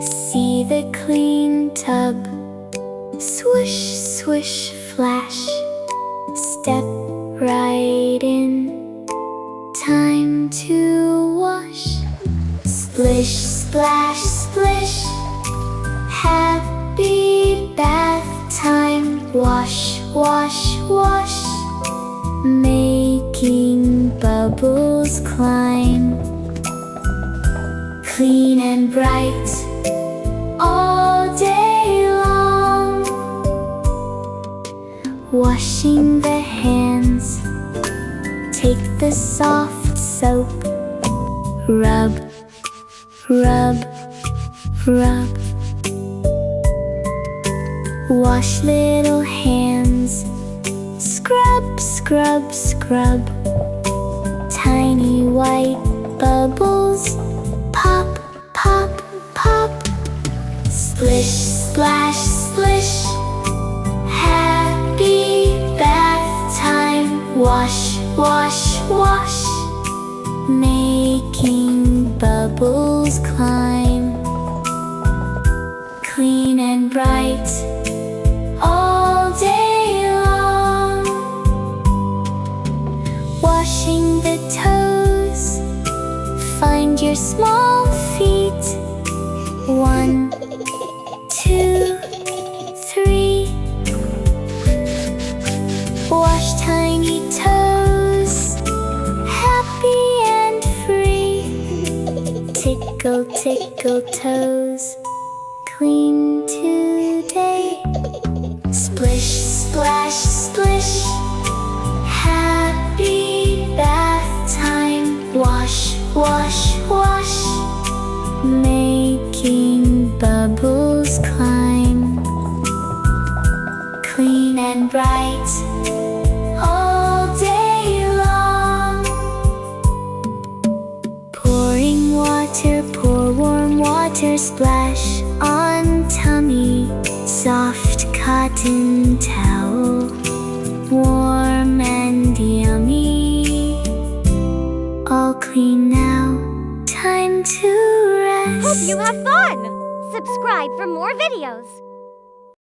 See the clean tub, swish, swish, flash. Step right in, time to wash. Splish, splash, splish, happy bath time. Wash, wash, wash, making bubbles climb. Clean and bright all day long. Washing the hands, take the soft soap. Rub, rub, rub. Wash little hands, scrub, scrub, scrub. Tiny white bubbles, pop, pop, pop. Splish, splash, splish, happy bath time. Wash, wash, wash, making bubbles climb. Clean and bright all day long. Washing the toes, find your small feet. 1, 2, 3. Wash tiny toes, happy and free. Tickle, tickle toes, clean today. Splish, splash, splish, happy bath time. Wash, wash, wash, making bubbles climb. Clean and bright all day long. Pouring water, pour warm water, splash on tummy. Soft cotton towel, warm and yummy. All clean now, time to rest. Hope you have fun! Subscribe for more videos.